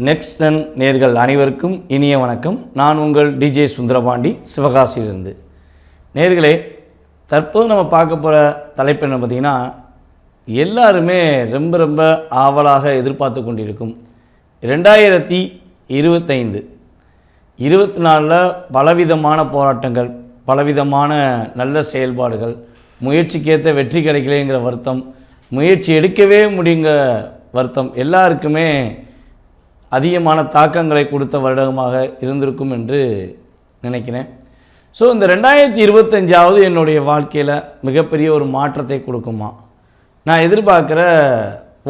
நெக்ஸ்டன் நேர்கள் அனைவருக்கும் இனிய வணக்கம். நான் உங்கள் டிஜே சுந்தரபாண்டி, சிவகாசியிலிருந்து. நேர்களே, தற்போது நம்ம பார்க்க போகிற தலைப்பு என்ன பார்த்திங்கன்னா, எல்லாருமே ரொம்ப ஆவலாக எதிர்பார்த்து கொண்டிருக்கும் 2025 24 பலவிதமான போராட்டங்கள், பலவிதமான நல்ல செயல்பாடுகள், முயற்சிக்கேற்ற வெற்றி கிடைக்கலைங்கிற வருத்தம், முயற்சி எடுக்கவே முடியுங்கிற வருத்தம் எல்லாருக்குமே அதிகமான தாக்கங்களை கொடுத்த வருடமாக இருந்திருக்கும் என்று நினைக்கிறேன். ஸோ இந்த 2025 என்னுடைய வாழ்க்கையில் மிகப்பெரிய ஒரு மாற்றத்தை கொடுக்குமா, நான் எதிர்பார்க்குற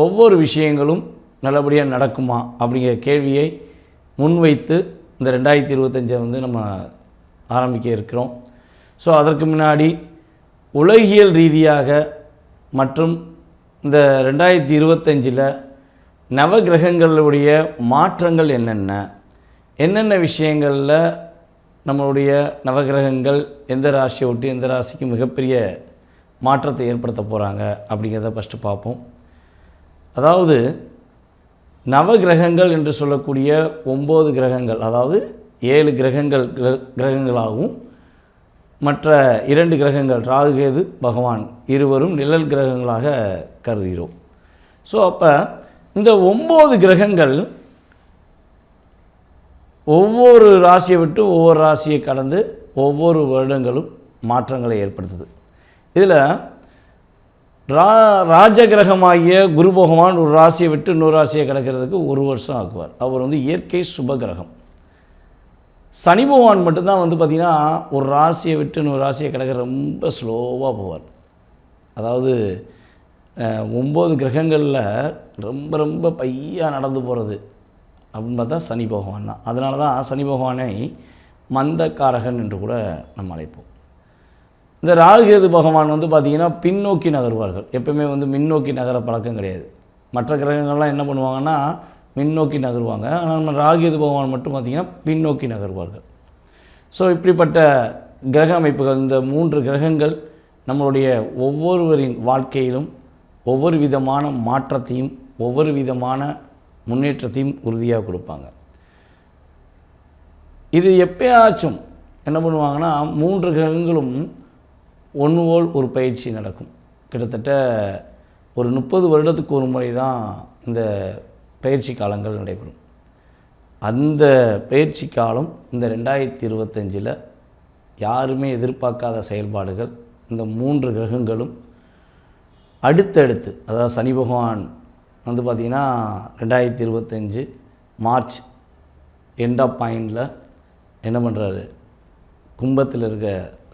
ஒவ்வொரு விஷயங்களும் நல்லபடியாக நடக்குமா அப்படிங்கிற கேள்வியை முன்வைத்து இந்த 2025 நம்ம ஆரம்பிக்க இருக்கிறோம். ஸோ அதற்கு முன்னாடி உலகியல் ரீதியாக மற்றும் இந்த 2025 நவகிரகங்களுடைய மாற்றங்கள் என்னென்ன விஷயங்களில் நம்மளுடைய நவகிரகங்கள் எந்த ராசியை விட்டு எந்த ராசிக்கு மிகப்பெரிய மாற்றத்தை ஏற்படுத்த போகிறாங்க அப்படிங்கிறத ஃபஸ்ட்டு பார்ப்போம். அதாவது நவகிரகங்கள் என்று சொல்லக்கூடிய 9 கிரகங்கள், அதாவது 7 கிரகங்களாகவும் மற்ற 2 கிரகங்கள் ராகு கேது பகவான் இருவரும் நிழல் கிரகங்களாக கருதுகிறோம். ஸோ அப்போ இந்த 9 கிரகங்கள் ஒவ்வொரு ராசியை விட்டு ஒவ்வொரு ராசியை கடந்து ஒவ்வொரு வருடங்களும் மாற்றங்களை ஏற்படுத்துது. இதில் ராஜகிரகமாகிய குரு பகவான் ஒரு ராசியை விட்டு இன்னொரு ராசியை கிடக்கிறதுக்கு 1 வருஷம் ஆக்குவார். அவர் இயற்கை சுபகிரகம். சனி பகவான் மட்டும்தான் பார்த்திங்கன்னா ஒரு ராசியை விட்டு இன்னொரு ராசியை கிடக்கிற ரொம்ப ஸ்லோவாக போவார். அதாவது 9 கிரகங்களில் ரொம்ப பையாக நடந்து போகிறது அப்படின்னு பார்த்தா சனி பகவான் தான். அதனால தான் சனி பகவானை மந்தக்காரகன் என்று கூட நம்ம அழைப்போம். இந்த ராகுகேது பகவான் பார்த்திங்கன்னா பின்னோக்கி நகர்வார்கள். எப்பவுமே முன்னோக்கி நகர பழக்கம் கிடையாது. மற்ற கிரகங்கள்லாம் என்ன பண்ணுவாங்கன்னா முன்னோக்கி நகருவாங்க. ஆனால் நம்ம ராகுகேது பகவான் மட்டும் பார்த்திங்கன்னா பின்னோக்கி நகர்வார்கள். ஸோ இப்படிப்பட்ட கிரக அமைப்புகள், இந்த 3 கிரகங்கள் நம்மளுடைய ஒவ்வொருவரின் வாழ்க்கையிலும் ஒவ்வொரு விதமான மாற்றத்தையும் ஒவ்வொரு விதமான முன்னேற்றத்தையும் உறுதியாக கொடுப்பாங்க. இது எப்பயாச்சும் என்ன பண்ணுவாங்கன்னா 3 கிரகங்களும் ஒன்று போல் ஒரு பயிற்சி நடக்கும். கிட்டத்தட்ட ஒரு 30 வருடத்துக்கு ஒரு முறை தான் இந்த பயிற்சி காலங்கள் நடைபெறும். அந்த பயிற்சி காலம் இந்த 2025 யாருமே எதிர்பார்க்காத செயல்பாடுகள், இந்த 3 கிரகங்களும் அடுத்தடுத்து, அதாவது சனி பகவான் பார்த்திங்கன்னா 2025 மார்ச் எண்ட் ஆஃப் பாயிண்டில் என்ன பண்ணுறாரு, கும்பத்தில் இருக்க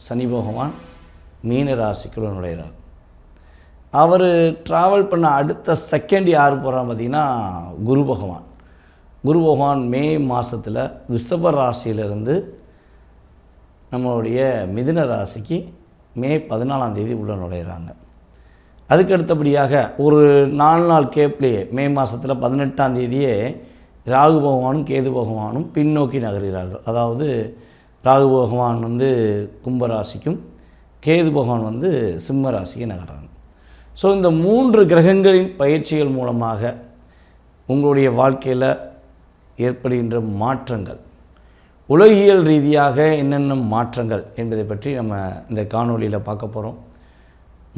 சனி பகவான் மீன ராசிக்குள்ள நுழைகிறார். அவர் ட்ராவல் பண்ண அடுத்த செகண்ட் யார் போகிறான்னு பார்த்திங்கன்னா குரு பகவான். குரு பகவான் மே மாதத்தில் ரிஷப ராசியிலிருந்து நம்மளுடைய மிதுன ராசிக்கு மே 14 உள்ள நுழைகிறாங்க. அதுக்கு அடுத்தபடியாக ஒரு 4 நாள் கேப்லேயே மே மாதத்தில் 18 ராகு பகவானும் கேது பகவானும் பின்னோக்கி நகர்கிறார்கள். அதாவது ராகு பகவான் கும்பராசிக்கும் கேது பகவான் சிம்ம ராசிக்கு நகர்றாங்க. ஸோ இந்த 3 கிரகங்களின் பயிற்சிகள் மூலமாக உங்களுடைய வாழ்க்கையில் ஏற்படுகின்ற மாற்றங்கள், உலகியல் ரீதியாக என்னென்ன மாற்றங்கள் என்பதை பற்றி நம்ம இந்த காணொலியில் பார்க்க போகிறோம்.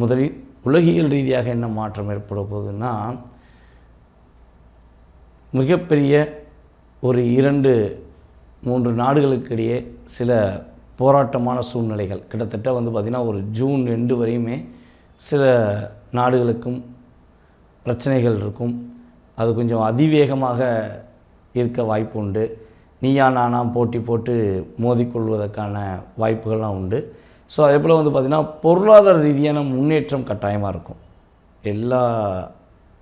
முதலில் உலகியல் ரீதியாக என்ன மாற்றம் ஏற்பட போகுதுன்னா, மிகப்பெரிய ஒரு 2-3 நாடுகளுக்கிடையே சில போராட்டமான சூழ்நிலைகள், கிட்டத்தட்ட பார்த்திங்கன்னா ஒரு ஜூன் 2 வரையுமே சில நாடுகளுக்கும் பிரச்சனைகள் இருக்கும். அது கொஞ்சம் அதிவேகமாக இருக்க வாய்ப்பு உண்டு. நீயா நானா போட்டி போட்டு மோதிக்கொள்வதற்கான வாய்ப்புகள்லாம் உண்டு. ஸோ அதே போல் பார்த்திங்கன்னா பொருளாதார ரீதியான முன்னேற்றம் கட்டாயமாக இருக்கும். எல்லா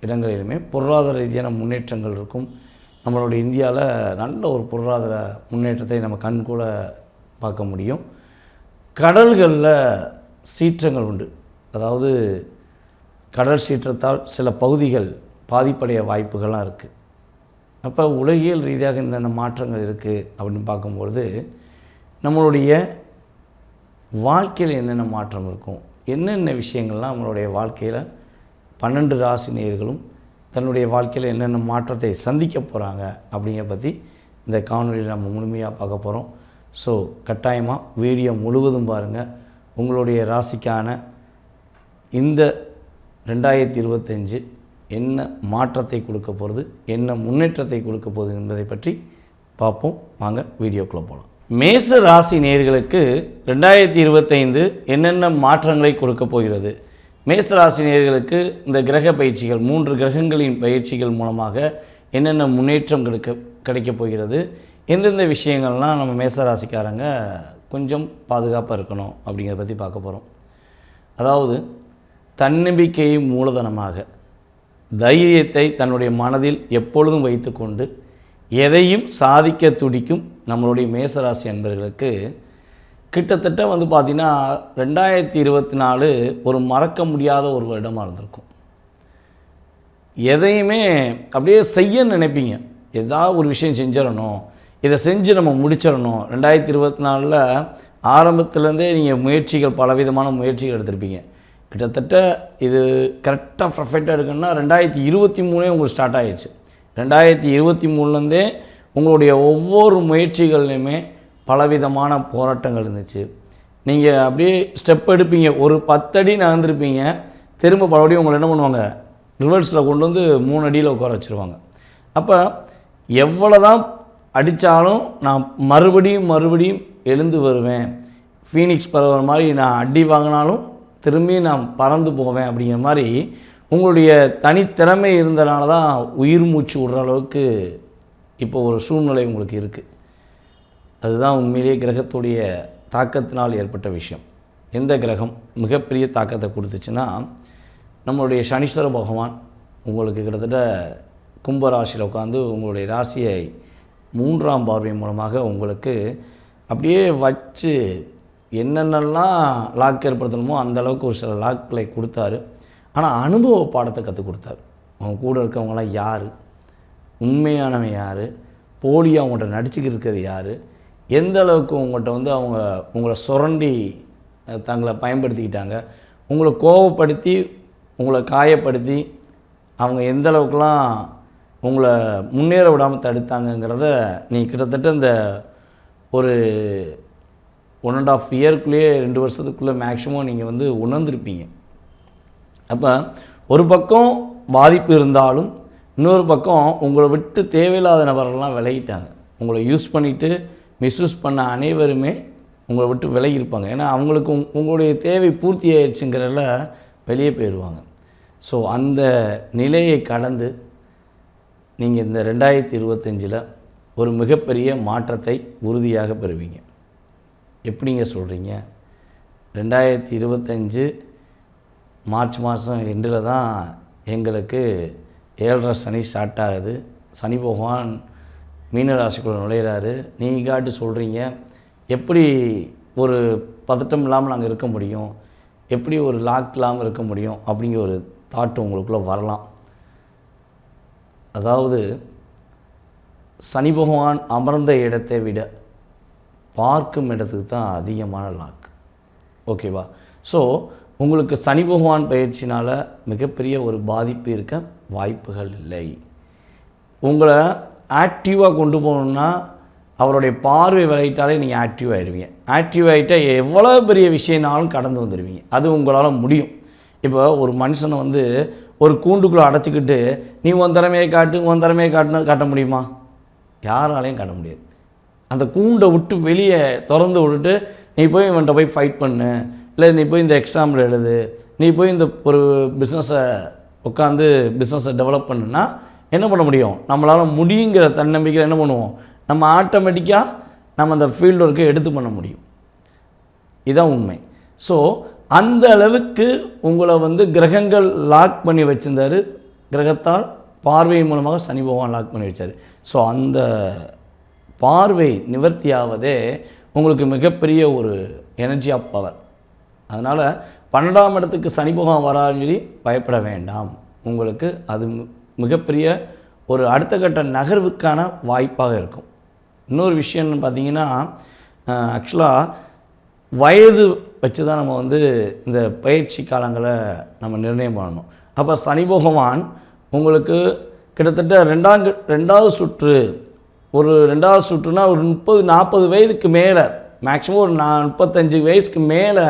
இடங்களிலுமே பொருளாதார ரீதியான முன்னேற்றங்கள் இருக்கும். நம்மளுடைய இந்தியாவில் நல்ல ஒரு பொருளாதார முன்னேற்றத்தை நம்ம கண் கூட பார்க்க முடியும். கடல்களில் சீற்றங்கள் உண்டு. அதாவது கடல் சீற்றத்தால் சில பகுதிகள் பாதிப்படைய வாய்ப்புகள்லாம் இருக்குது. அப்போ உலகியல் ரீதியாக இந்த மாற்றங்கள் இருக்குது அப்படின்னு பார்க்கும்பொழுது நம்மளுடைய வாழ்க்கையில் என்னென்ன மாற்றம் இருக்கும், என்னென்ன விஷயங்கள்லாம் நம்மளுடைய வாழ்க்கையில் 12 ராசி நேயர்களும் தன்னுடைய வாழ்க்கையில் என்னென்ன மாற்றத்தை சந்திக்க போகிறாங்க அப்படிங்கிற பற்றி இந்த காணொலியில் நம்ம முழுமையாக பார்க்க போகிறோம். ஸோ கட்டாயமாக வீடியோ முழுவதும் பாருங்கள். உங்களுடைய ராசிக்கான இந்த 2025 என்ன மாற்றத்தை கொடுக்க போகிறது, என்ன முன்னேற்றத்தை கொடுக்க போகுது என்பதை பற்றி பார்ப்போம். வாங்க வீடியோக்குள்ளே போகலாம். மேச ராசி நேயர்களுக்கு 2025 என்னென்ன மாற்றங்களை கொடுக்க போகிறது? மேச ராசி நேயர்களுக்கு இந்த கிரக பயிற்சிகள், 3 கிரகங்களின் பயிற்சிகள் மூலமாக என்னென்ன முன்னேற்றம் கிடைக்கப் போகிறது, எந்தெந்த விஷயங்கள்லாம் நம்ம மேச ராசிக்காரங்க கொஞ்சம் பாதுகாப்பாக இருக்கணும் அப்படிங்கிறத பற்றி பார்க்க போகிறோம். அதாவது தன்னம்பிக்கையை மூலதனமாக, தைரியத்தை தன்னுடைய மனதில் எப்பொழுதும் வைத்துக்கொண்டு எதையும் சாதிக்க துடிக்கும் நம்மளுடைய மேசராசி அன்பர்களுக்கு கிட்டத்தட்ட பார்த்திங்கன்னா 2024 ஒரு மறக்க முடியாத ஒரு வருடமாக இருந்திருக்கும். எதையுமே அப்படியே செய்ய நினைப்பீங்க. ஏதாவது ஒரு விஷயம் செஞ்சிடணும், இதை செஞ்சு நம்ம முடிச்சிடணும். 2024 ஆரம்பத்துலேருந்தே நீங்கள் முயற்சிகள், பலவிதமான முயற்சிகள் எடுத்திருப்பீங்க. கிட்டத்தட்ட இது கரெக்டாக பர்ஃபெக்டாக இருக்குன்னா 2023 உங்களுக்கு ஸ்டார்ட் ஆகிடுச்சு. 2023லேருந்தே உங்களுடைய ஒவ்வொரு முயற்சிகள்லையுமே பலவிதமான போராட்டங்கள் இருந்துச்சு. நீங்கள் அப்படியே ஸ்டெப் எடுப்பீங்க, ஒரு 10 அடி நகர்ந்துருப்பீங்க, திரும்ப பலபடியும் உங்களை என்ன பண்ணுவாங்க, ரிவர்ஸில் கொண்டு வந்து 3 அடியில் உட்கார வச்சுருவாங்க. அப்போ எவ்வளோ தான் அடித்தாலும் நான் மறுபடியும் எழுந்து வருவேன், ஃபீனிக்ஸ் பறவை மாதிரி நான் அடி வாங்கினாலும் திரும்பி நான் பறந்து போவேன் அப்படிங்கிற மாதிரி உங்களுடைய தனித்திறமை இருந்தனால தான் உயிர் மூச்சு விடுற அளவுக்கு இப்போ ஒரு சூழ்நிலை உங்களுக்கு இருக்குது. அதுதான் உண்மையிலேயே கிரகத்துடைய தாக்கத்தினால் ஏற்பட்ட விஷயம். எந்த கிரகம் மிகப்பெரிய தாக்கத்தை கொடுத்துச்சுன்னா, நம்மளுடைய சனீஸ்வர பகவான் உங்களுக்கு கிட்டத்தட்ட கும்பராசியில் உட்காந்து உங்களுடைய ராசியை 3ஆம் பார்வை மூலமாக உங்களுக்கு அப்படியே வச்சு என்னென்னலாம் லாக் ஏற்படுத்தணுமோ அந்தளவுக்கு ஒரு சில லாக்களை கொடுத்தாரு. ஆனால் அனுபவ பாடத்தை கற்றுக் கொடுத்தாரு. அவங்க கூட இருக்கவங்களாம் யார், உண்மையானவன் யார், போலியாக அவங்கள்ட்ட நடிச்சுக்கிட்டு இருக்கிறது யார், எந்த அளவுக்கு உங்கள்கிட்ட அவங்க உங்களை சுரண்டி தங்களை பயன்படுத்திக்கிட்டாங்க, உங்களை கோபப்படுத்தி உங்களை காயப்படுத்தி அவங்க எந்த அளவுக்குலாம் உங்களை முன்னேற விடாமல் தடுத்தாங்கங்கிறத நீ கிட்டத்தட்ட இந்த ஒரு 1.5 இயர்க்குள்ளேயே 2 வருஷத்துக்குள்ளே மேக்ஸிமம் நீங்கள் உணர்ந்திருப்பீங்க. அப்போ ஒரு பக்கம் பாதிப்பு இருந்தாலும் இன்னொரு பக்கம் உங்களை விட்டு தேவையில்லாத நபரெல்லாம் விலகிட்டாங்க. உங்களை யூஸ் பண்ணிவிட்டு மிஸ்யூஸ் பண்ண அனைவருமே உங்களை விட்டு விலகி இருப்பாங்க. ஏன்னா அவங்களுக்கு உங்களுடைய தேவை பூர்த்தி ஆயிடுச்சுங்கிறத வெளியே போயிடுவாங்க. ஸோ அந்த நிலையை கடந்து நீங்கள் இந்த 2025 ஒரு மிகப்பெரிய மாற்றத்தை உறுதியாக பெறுவீங்க. எப்படிங்க சொல்கிறீங்க? 2025 மார்ச் மாதம் எண்டில் தான் எங்களுக்கு 7.5 சனி ஸ்டார்ட் ஆகுது. சனி பகவான் மீனராசிக்குள்ளே நுழையிறாரு. நீங்கள் காட்டு சொல்கிறீங்க, எப்படி ஒரு பதட்டம் இல்லாமல் நாங்கள் இருக்க முடியும், எப்படி ஒரு லாக் இல்லாமல் இருக்க முடியும் அப்படிங்கிற ஒரு தாட்டு உங்களுக்குள்ளே வரலாம். அதாவது சனி பகவான் அமர்ந்த இடத்தை விட பார்க்கும் இடத்துக்கு தான் அதிகமான லாக். ஓகேவா? ஸோ உங்களுக்கு சனி பகவான் பயிற்சினால் மிகப்பெரிய ஒரு பாதிப்பு இருக்க வாய்ப்புகள் இல்லை. உங்களை ஆக்டிவாக கொண்டு போகணுன்னா அவருடைய பார்வை விளையிட்டாலே நீங்கள் ஆக்டிவ் ஆகிடுவீங்க. ஆக்டிவ் ஆகிட்டால் எவ்வளோ பெரிய விஷயம்னாலும் கடந்து வந்துடுவீங்க. அது உங்களால் முடியும். இப்போ ஒரு மனுஷனை ஒரு கூண்டுக்குள்ளே அடைச்சிக்கிட்டு நீ உன் திறமையை காட்ட முடியுமா? யாராலையும் காட்ட முடியாது. அந்த கூண்டை விட்டு வெளியே திறந்து விட்டுட்டு நீ போய் இவன்கிட்ட போய் ஃபைட் பண்ணு, இல்லை நீ போய் இந்த எக்ஸாம்பிள் எழுது, நீ போய் இந்த ஒரு பிஸ்னஸை உட்காந்து பிஸ்னஸை டெவலப் பண்ணுன்னா என்ன பண்ண முடியும்? நம்மளால் முடியுங்கிற தன்னம்பிக்கையில் என்ன பண்ணுவோம், நம்ம ஆட்டோமேட்டிக்காக நம்ம அந்த ஃபீல்டு ஒர்க்கை எடுத்து பண்ண முடியும். இதுதான் உண்மை. ஸோ அந்த அளவுக்கு உங்களை கிரகங்கள் லாக் பண்ணி வச்சுருந்தார். கிரகத்தால் பார்வை மூலமாக சனி பகவான் லாக் பண்ணி வச்சார். ஸோ அந்த பார்வை நிவர்த்தியாவதே உங்களுக்கு மிகப்பெரிய ஒரு எனர்ஜி ஆஃப் பவர். அதனால் 12ஆம் இடத்துக்கு சனி பகவான் வரான்னு சொல்லி பயப்பட வேண்டாம். உங்களுக்கு அது மிகப்பெரிய ஒரு அடுத்த கட்ட நகர்வுக்கான வாய்ப்பாக இருக்கும். இன்னொரு விஷயம்னு பார்த்திங்கன்னா, ஆக்சுவலாக வயது வச்சு தான் நம்ம இந்த பயிற்சி காலங்களை நம்ம நிர்ணயம் பண்ணணும். அப்போ சனி பகவான் உங்களுக்கு கிட்டத்தட்ட ரெண்டாவது சுற்று, ஒரு ரெண்டாவது சுற்றுனா ஒரு 30-40 வயதுக்கு மேலே, மேக்ஸிமம் ஒரு 35 வயசுக்கு மேலே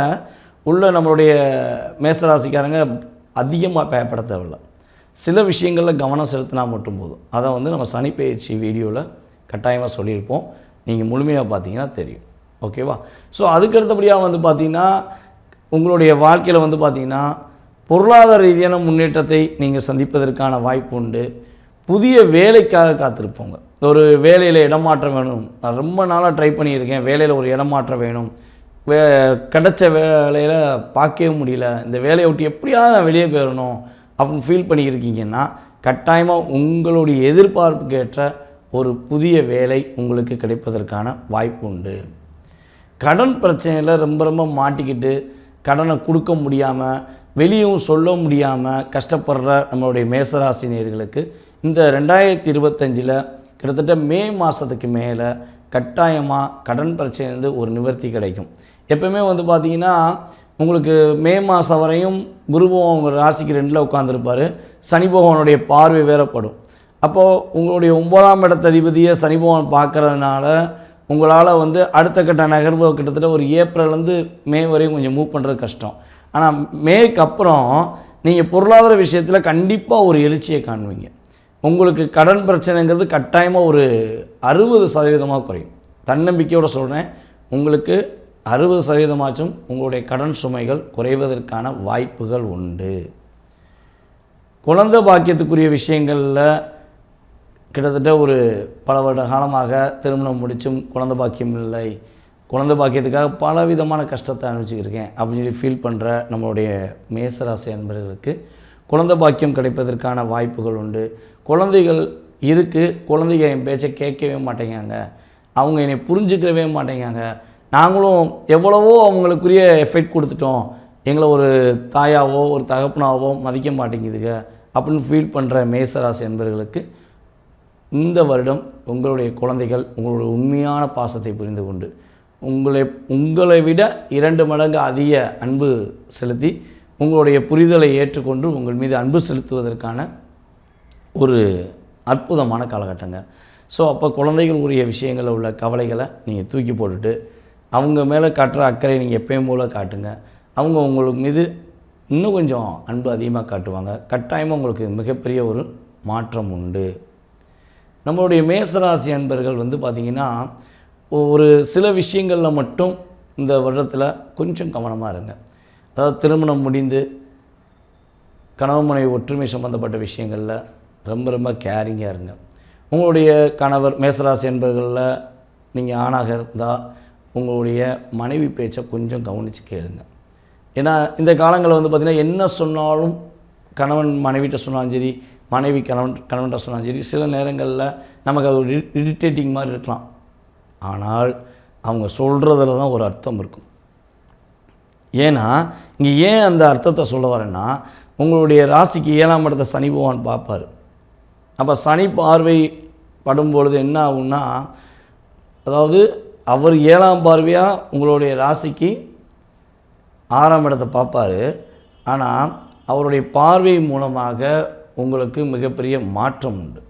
உள்ள நம்மளுடைய மேசராசிக்காரங்க அதிகமாக பயப்பட தேவையில்லை. சில விஷயங்களில் கவனம் செலுத்தினா மட்டும் போதும். அதை வந்து நம்ம சனி பெயர்ச்சி வீடியோவில் கட்டாயமாக சொல்லியிருப்போம். நீங்கள் முழுமையாக பார்த்தீங்கன்னா தெரியும். ஓகேவா? ஸோ அதுக்கடுத்தபடியாக வந்து பார்த்திங்கன்னா உங்களுடைய வாழ்க்கையில் வந்து பார்த்திங்கன்னா பொருளாதார ரீதியான முன்னேற்றத்தை நீங்கள் சந்திப்பதற்கான வாய்ப்பு உண்டு. புதிய வேலைக்காக காத்திருப்போங்க. ஒரு வேலையில் இடமாற்றம் வேணும், நான் ரொம்ப நாளாக ட்ரை பண்ணியிருக்கேன், வேலையில் ஒரு இடமாற்றம் வேணும், கிடைச்ச வேலையில் பார்க்கவே முடியல, இந்த வேலையை விட்டு எப்படியாவது நான் வெளியே போயிடணும் அப்படின்னு ஃபீல் பண்ணியிருக்கீங்கன்னா கட்டாயமாக உங்களுடைய எதிர்பார்ப்புக்கு ஏற்ற ஒரு புதிய வேலை உங்களுக்கு கிடைப்பதற்கான வாய்ப்பு உண்டு. கடன் பிரச்சனையில் ரொம்ப மாட்டிக்கிட்டு கடனை கொடுக்க முடியாமல், வெளியும் சொல்ல முடியாமல் கஷ்டப்படுற நம்மளுடைய மேசராசினியர்களுக்கு இந்த 2025 கிட்டத்தட்ட மே மாதத்துக்கு மேலே கட்டாயமாக கடன் பிரச்சனைலேருந்து ஒரு நிவர்த்தி கிடைக்கும். எப்பவுமே வந்து பார்த்திங்கன்னா உங்களுக்கு மே மாதம் வரையும் குரு பகவான் உங்கள் ராசிக்கு 2ல் உட்காந்துருப்பார். சனி பகவானுடைய பார்வை வேறப்படும். அப்போது உங்களுடைய 9ஆம் இடத்த அதிபதியை சனி பகவான் பார்க்குறதுனால உங்களால் வந்து அடுத்த கட்ட நகர்வு கிட்டத்தட்ட ஒரு ஏப்ரல்லேருந்து மே வரையும் கொஞ்சம் மூவ் பண்ணுறது கஷ்டம். ஆனால் மேக்கு அப்புறம் நீங்கள் பொருளாதார விஷயத்தில் கண்டிப்பாக ஒரு எழுச்சியை காணுவீங்க. உங்களுக்கு கடன் பிரச்சனைங்கிறது கட்டாயமாக ஒரு 60% குறையும். தன்னம்பிக்கையோடு சொல்கிறேன், உங்களுக்கு 60% உங்களுடைய கடன் சுமைகள் குறைவதற்கான வாய்ப்புகள் உண்டு. குழந்தை பாக்கியத்துக்குரிய விஷயங்களில் கிட்டத்தட்ட ஒரு பல வருட காலமாக திருமணம் முடிச்சும் குழந்தை பாக்கியம் இல்லை, குழந்தை பாக்கியத்துக்காக பல விதமான கஷ்டத்தை அனுபவிச்சுருக்கேன் அப்படின்னு சொல்லி ஃபீல் பண்ணுற நம்மளுடைய மேசராசி அன்பர்களுக்கு குழந்தை பாக்கியம் கிடைப்பதற்கான வாய்ப்புகள் உண்டு. குழந்தைகள் இருக்குது, குழந்தைங்க என் பேச்சை கேட்கவே மாட்டேங்காங்க, அவங்க என்னை புரிஞ்சுக்கவே மாட்டேங்காங்க, நாங்களும் எவ்வளவோ அவங்களுக்குரிய எஃபெக்ட் கொடுத்துட்டோம், எங்களை ஒரு தாயாவோ ஒரு தகப்பனாவோ மதிக்க மாட்டேங்குதுங்க அப்படின்னு ஃபீல் பண்ணுற மேசராசி என்பவர்களுக்கு இந்த வருடம் உங்களுடைய குழந்தைகள் உங்களுடைய உண்மையான பாசத்தை புரிந்து கொண்டு உங்களை விட 2 மடங்கு அதிக அன்பு செலுத்தி உங்களுடைய புரிதலை ஏற்றுக்கொண்டு உங்கள் மீது அன்பு செலுத்துவதற்கான ஒரு அற்புதமான காலகட்டங்க. ஸோ அப்போ குழந்தைகள் உரிய விஷயங்களில் உள்ள கவலைகளை நீங்கள் தூக்கி போட்டுட்டு அவங்க மேலே காட்டுற அக்கறை நீங்கள் எப்பயும் போல் காட்டுங்க. அவங்க உங்களுக்கு மீது இன்னும் கொஞ்சம் அன்பு அதிகமாக காட்டுவாங்க. கட்டாயமாக உங்களுக்கு மிகப்பெரிய ஒரு மாற்றம் உண்டு. நம்மளுடைய மேசராசி அன்பர்கள் வந்து பார்த்திங்கன்னா ஒரு சில விஷயங்களில் மட்டும் இந்த வருடத்தில் கொஞ்சம் கவனமாக இருங்க. அதாவது திருமணம் முடிந்து கணவன் மனைவி ஒற்றுமை சம்மந்தப்பட்ட விஷயங்களில் ரொம்ப கேரிங்காக இருங்க. உங்களுடைய கணவர் மேசராசி அன்பர்களில் நீங்கள் ஆணாக இருந்தால் உங்களுடைய மனைவி பேச்சை கொஞ்சம் கவனித்து கேளுங்க. ஏன்னா இந்த காலங்களில் வந்து பார்த்திங்கன்னா என்ன சொன்னாலும் கணவன் மனைவிட்ட சொன்னாலும் சரி, மனைவி கணவன்கிட்ட சொன்னாலும் சரி, சில நேரங்களில் நமக்கு அது ஒரு இரிட்டேட்டிங் மாதிரி இருக்கலாம். ஆனால் அவங்க சொல்கிறதுல தான் ஒரு அர்த்தம் இருக்கும். ஏன்னா இங்கே ஏன் அந்த அர்த்தத்தை சொல்ல வரேன்னா, உங்களுடைய ராசிக்கு 7ஆம் இடத்தை சனி பகவான் பார்ப்பார். அப்போ சனி பார்வை படும்பொழுது என்ன ஆகுன்னா, அதாவது அவர் 7ஆம் பார்வையாக உங்களுடைய ராசிக்கு 6ஆம் இடத்தை பார்ப்பார். ஆனால் அவருடைய பார்வை மூலமாக உங்களுக்கு மிகப்பெரிய மாற்றம் உண்டு.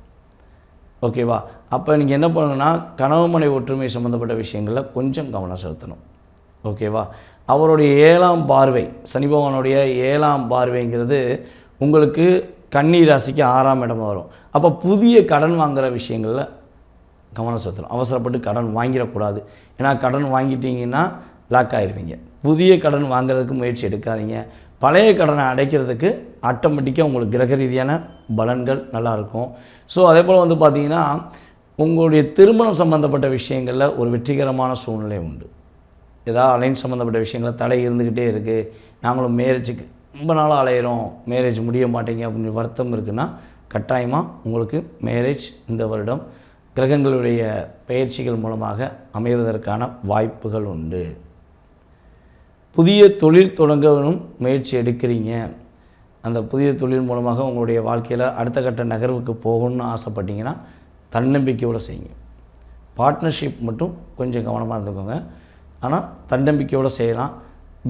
ஓகேவா? அப்போ நீங்கள் என்ன பண்ணணுன்னா, கணவன் மனைவி ஒற்றுமை சம்மந்தப்பட்ட விஷயங்களில் கொஞ்சம் கவனம் செலுத்தணும். ஓகேவா? அவருடைய 7ஆம் பார்வை, சனி பகவானுடைய 7ஆம் பார்வைங்கிறது உங்களுக்கு கன்னி ராசிக்கு 6ஆம் இடம் வரும். அப்போ புதிய கடன் வாங்குகிற விஷயங்களில் கவனம் செலுத்தணும். அவசரப்பட்டு கடன் வாங்கிடக்கூடாது. ஏன்னா கடன் வாங்கிட்டீங்கன்னா லாக் ஆகிடுவீங்க. புதிய கடன் வாங்குறதுக்கு முயற்சி எடுக்காதீங்க. பழைய கடனை அடைக்கிறதுக்கு ஆட்டோமேட்டிக்காக உங்களுக்கு கிரக ரீதியான பலன்கள் நல்லாயிருக்கும். ஸோ அதே போல் வந்து பார்த்திங்கன்னா உங்களுடைய திருமணம் சம்மந்தப்பட்ட விஷயங்களில் ஒரு வெற்றிகரமான சூழ்நிலை உண்டு. ஏதாவது அலைன் சம்மந்தப்பட்ட விஷயங்களில் தடை இருந்துக்கிட்டே இருக்குது, நாங்களும் மேரேஜுக்கு ரொம்ப நாளாக அலையிறோம், மேரேஜ் முடிய மாட்டேங்க அப்படின்னு வருத்தம் இருக்குன்னா கட்டாயமாக உங்களுக்கு மேரேஜ் இந்த வருடம் கிரகங்களுடைய பயிற்சிகள் மூலமாக அமைவதற்கான வாய்ப்புகள் உண்டு. புதிய தொழில் தொடங்கவும் முயற்சி எடுக்கிறீங்க, அந்த புதிய தொழில் மூலமாக உங்களுடைய வாழ்க்கையில் அடுத்த கட்ட நகர்வுக்கு போகணும்னு ஆசைப்பட்டீங்கன்னா தன்னம்பிக்கையோடு செய்யுங்க. பார்ட்னர்ஷிப் மட்டும் கொஞ்சம் கவனமாக இருந்துக்கோங்க. ஆனால் தன்னம்பிக்கையோடு செய்யலாம்.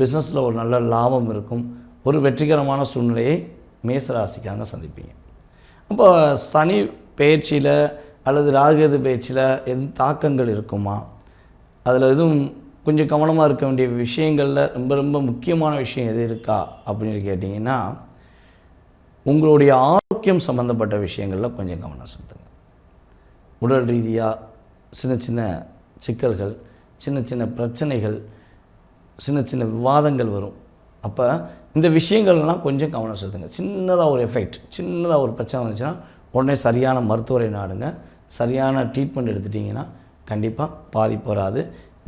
பிஸ்னஸில் ஒரு நல்ல லாபம் இருக்கும். ஒரு வெற்றிகரமான சூழ்நிலையை மேசராசிக்காக சந்திப்பீங்க. அப்போ சனி பெயர்ச்சியில் அல்லது ராகுகேது பெயர்ச்சியில் எதுவும் தாக்கங்கள் இருக்குமா, அதில் எதுவும் கொஞ்சம் கவனமாக இருக்க வேண்டிய விஷயங்களில் ரொம்ப ரொம்ப முக்கியமான விஷயம் எது இருக்கா அப்படின்னு கேட்டிங்கன்னா, உங்களுடைய ஆரோக்கியம் சம்மந்தப்பட்ட விஷயங்களில் கொஞ்சம் கவனம் செலுத்துங்க. உடல் ரீதியாக சின்ன சின்ன சிக்கல்கள், சின்ன சின்ன பிரச்சனைகள், சின்ன சின்ன விவாதங்கள் வரும். அப்போ இந்த விஷயங்கள்லாம் கொஞ்சம் கவனம் செலுத்துங்க. சின்னதாக ஒரு எஃபெக்ட், சின்னதாக ஒரு பிரச்சனை வந்துச்சுன்னா உடனே சரியான மருத்துவரை நாடுங்க. சரியான ட்ரீட்மெண்ட் எடுத்துட்டிங்கன்னா கண்டிப்பாக பாதிப்பு வராது.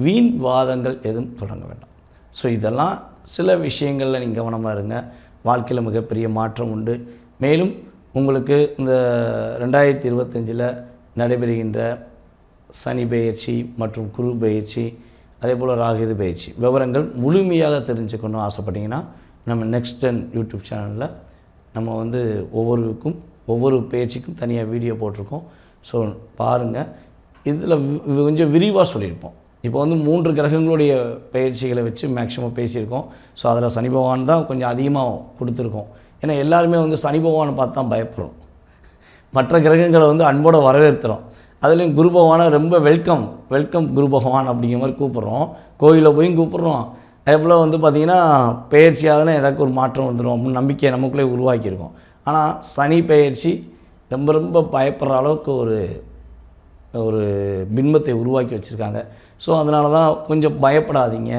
வீண் வாதங்கள் எதுவும் தொடங்க வேண்டாம். ஸோ இதெல்லாம் சில விஷயங்களில் நீங்கள் கவனமாக இருங்க. வாழ்க்கையில் மிகப்பெரிய மாற்றம் உண்டு. மேலும் உங்களுக்கு இந்த 2025 நடைபெறுகின்ற சனி பெயர்ச்சி மற்றும் குரு பெயர்ச்சி, அதே போல் ராகுகேது பெயர்ச்சி விவரங்கள் முழுமையாக தெரிஞ்சுக்கணும் ஆசைப்பட்டீங்கன்னா நம்ம நெக்ஸ்ட் 10 யூடியூப் சேனலில் நம்ம ஒவ்வொருக்கும் ஒவ்வொரு பெயர்ச்சிக்கும் தனியாக வீடியோ போட்டிருக்கோம். ஸோ பாருங்கள். இதில் கொஞ்சம் விரிவாக சொல்லியிருப்போம். இப்போ 3 கிரகங்களுடைய பெயர்ச்சிகளை வச்சு மேக்ஸிமம் பேசியிருக்கோம். ஸோ அதில் சனி பகவான் தான் கொஞ்சம் அதிகமாக கொடுத்துருக்கோம். ஏன்னா எல்லாருமே சனி பகவானை பார்த்து தான் பயப்படுறோம். மற்ற கிரகங்களை அன்போடு வரவேற்றுறோம். அதுலேயும் குரு பகவானை ரொம்ப வெல்கம் குரு பகவான் அப்படிங்கிற மாதிரி கூப்பிட்றோம். கோயிலில் போய் கூப்பிட்றோம். அதே போல் பார்த்திங்கன்னா பெயர்ச்சியாகனா ஏதாச்சும் ஒரு மாற்றம் வந்துடும் அப்படின்னு நம்பிக்கையை நமக்குள்ளே உருவாக்கியிருக்கோம். ஆனால் சனி பெயர்ச்சி ரொம்ப ரொம்ப பயப்படுற அளவுக்கு ஒரு பின்பத்தை உருவாக்கி வச்சுருக்காங்க. ஸோ அதனால தான் கொஞ்சம் பயப்படாதீங்க.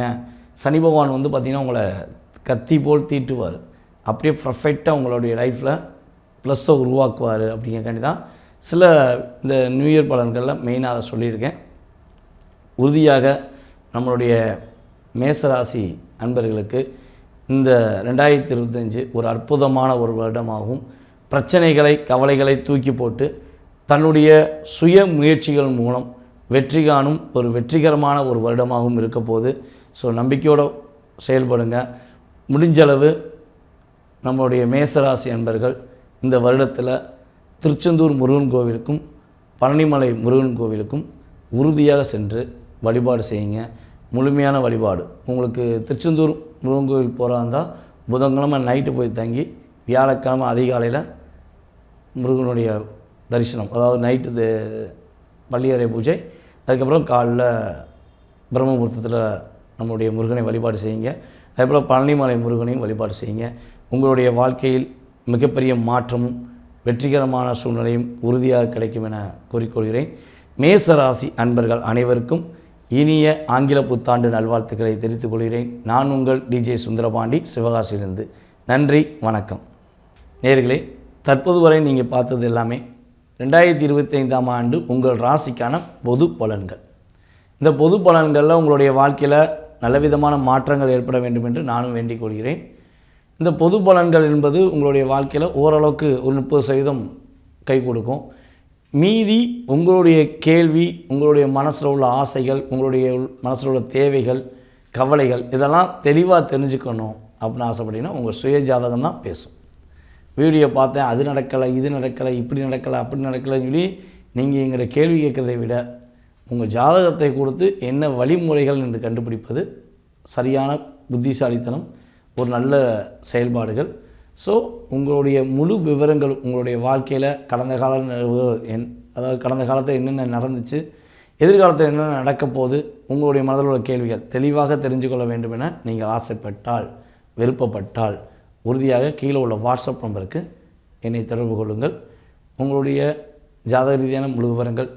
சனி பகவான் பார்த்திங்கன்னா உங்களை கத்தி போல் தீட்டுவார். அப்படியே பர்ஃபெக்டாக உங்களுடைய லைஃப்பில் ப்ளஸ்ஸை உருவாக்குவார். அப்படிங்கிறக்காண்டி தான் சில இந்த நியூ இயர் பலன்களில் மெயினாக அதை சொல்லியிருக்கேன். உறுதியாக நம்மளுடைய மேசராசி அன்பர்களுக்கு இந்த 2025 ஒரு அற்புதமான ஒரு வருடமாகவும், பிரச்சனைகளை கவலைகளை தூக்கி போட்டு தன்னுடைய சுய முயற்சிகள் மூலம் வெற்றி காணும் ஒரு வெற்றிகரமான ஒரு வருடமாகவும் இருக்க போகுது. ஸோ நம்பிக்கையோடு செயல்படுங்க. முடிஞ்சளவு நம்மளுடைய மேசராசி அன்பர்கள் இந்த வருடத்தில் திருச்செந்தூர் முருகன் கோவிலுக்கும் பழனிமலை முருகன் கோவிலுக்கும் உறுதியாக சென்று வழிபாடு செய்யுங்க. முழுமையான வழிபாடு. உங்களுக்கு திருச்செந்தூர் முருகன் கோவில் போகிறா இருந்தால் புதன்கிழமை நைட்டு போய் தங்கி வியாழக்கிழமை அதிகாலையில் முருகனுடைய தரிசனம், அதாவது நைட்டு பள்ளியறை பூஜை, அதுக்கப்புறம் காலைல பிரம்ம முகூர்த்தத்தில் நம்முடைய முருகனை வழிபாடு செய்யுங்க. அதேபோல் பழனிமலை முருகனையும் வழிபாடு செய்யுங்க. உங்களுடைய வாழ்க்கையில் மிகப்பெரிய மாற்றமும் வெற்றிகரமான சூழ்நிலையும் உறுதியாக கிடைக்கும் என கூறிக்கொள்கிறேன். மேசராசி அன்பர்கள் அனைவருக்கும் இனிய ஆங்கில புத்தாண்டு நல்வாழ்த்துக்களை தெரிவித்துக் கொள்கிறேன். நான் உங்கள் DJ சுந்தரபாண்டி, சிவகாசியிலிருந்து. நன்றி, வணக்கம். நேயர்களே, தற்போது வரை நீங்கள் பார்த்தது எல்லாமே 2025ஆம் ஆண்டு உங்கள் ராசிக்கான பொது பலன்கள். இந்த பொது பலன்களில் உங்களுடைய வாழ்க்கையில் நல்லவிதமான மாற்றங்கள் ஏற்பட வேண்டும் என்று நானும் வேண்டிக் கொள்கிறேன். இந்த பொது பலன்கள் என்பது உங்களுடைய வாழ்க்கையில் ஓரளவுக்கு ஒரு 30% கை கொடுக்கும். மீதி உங்களுடைய கேள்வி, உங்களுடைய மனசில் உள்ள ஆசைகள், உங்களுடைய மனசில் உள்ள தேவைகள், கவலைகள் இதெல்லாம் தெளிவாக தெரிஞ்சுக்கணும் அப்படின்னு ஆசைப்பட்டீங்கன்னா உங்கள் சுய ஜாதகம் தான் பேசும். வீடியோ பார்த்தேன், அது நடக்கலை, இது நடக்கலை, இப்படி நடக்கலை, அப்படி நடக்கலைன்னு சொல்லி நீங்கள் எங்களை கேள்வி கேட்குறதை விட உங்கள் ஜாதகத்தை கொடுத்து என்ன வழிமுறைகள் என்று கண்டுபிடிப்பது சரியான புத்திசாலித்தனம், ஒரு நல்ல செயல்பாடுகள். ஸோ உங்களுடைய முழு விவரங்கள், உங்களுடைய வாழ்க்கையில் கடந்த கால அதாவது கடந்த காலத்தில் என்னென்ன நடந்துச்சு, எதிர்காலத்தில் என்னென்ன நடக்க போகுது, உங்களுடைய மனதில் உள்ள கேள்விகள் தெளிவாக தெரிஞ்சு கொள்ள வேண்டும் என நீங்கள் ஆசைப்பட்டால், விருப்பப்பட்டால் உறுதியாக கீழே உள்ள வாட்ஸ்அப் நம்பருக்கு என்னை தொடர்பு கொள்ளுங்கள். உங்களுடைய ஜாதக ரீதியான முழு விவரங்கள்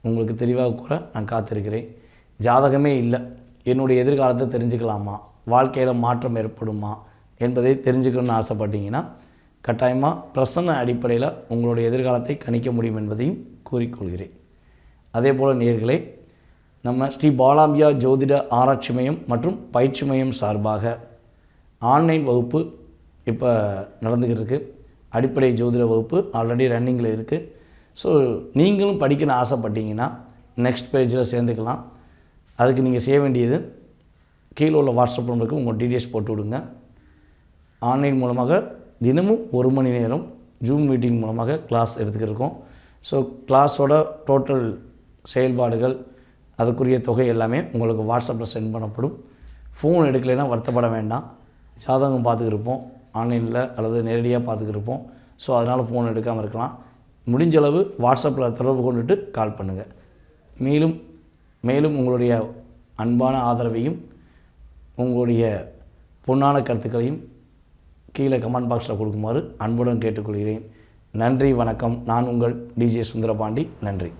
உங்களுக்கு தெளிவாக கூற நான் காத்திருக்கிறேன். ஜாதகமே இல்லை, என்னுடைய எதிர்காலத்தை தெரிஞ்சுக்கலாமா, வாழ்க்கையில் மாற்றம் ஏற்படுமா என்பதை தெரிஞ்சுக்கணும்னு ஆசைப்பட்டீங்கன்னா கட்டாயமாக பிரசன்ன அடிப்படையில் உங்களுடைய எதிர்காலத்தை கணிக்க முடியும் என்பதையும் கூறிக்கொள்கிறேன். அதே போல் நேயர்களே, நம்ம ஸ்ரீ பாலாம்பியா ஜோதிட ஆராய்ச்சி மையம் மற்றும் பயிற்சி மையம் சார்பாக ஆன்லைன் வகுப்பு இப்போ நடந்துக்கிட்டு இருக்குது. அடிப்படை ஜோதிட வகுப்பு ஆல்ரெடி ரன்னிங்கில் இருக்குது. ஸோ நீங்களும் படிக்கணும்னு ஆசைப்பட்டீங்கன்னா நெக்ஸ்ட் பேஜில் சேர்ந்துக்கலாம். அதுக்கு நீங்கள் செய்ய வேண்டியது கீழே உள்ள வாட்ஸ்அப் நம்பருக்கு உங்கள் டீட்டெயில்ஸ் போட்டு விடுங்க. ஆன்லைன் மூலமாக தினமும் 1 மணி நேரம் ஜூம் மீட்டிங் மூலமாக கிளாஸ் எடுத்துக்கிருக்கோம். ஸோ கிளாஸோட டோட்டல் செயல்பாடுகள், அதுக்குரிய தொகை எல்லாமே உங்களுக்கு வாட்ஸ்அப்பில் சென்ட் பண்ணப்படும். ஃபோன் எடுக்கலைன்னா வருத்தப்பட வேண்டாம். ஜாதகம் பார்த்துக்கிருப்போம், ஆன்லைனில் அல்லது நேரடியாக பார்த்துக்கிருப்போம். ஸோ அதனால் ஃபோன் எடுக்காமல் இருக்கலாம். முடிஞ்சளவு வாட்ஸ்அப்பில் தொடர்பு கொண்டுட்டு கால் பண்ணுங்கள். மேலும் மேலும் உங்களுடைய அன்பான ஆதரவையும் உங்களுடைய பொன்னான கருத்துக்களையும் கீழே கமெண்ட் பாக்ஸில் கொடுக்குமாறு அன்புடன் கேட்டுக்கொள்கிறேன். நன்றி, வணக்கம். நான் உங்கள் டிஜே சுந்தரபாண்டி. நன்றி.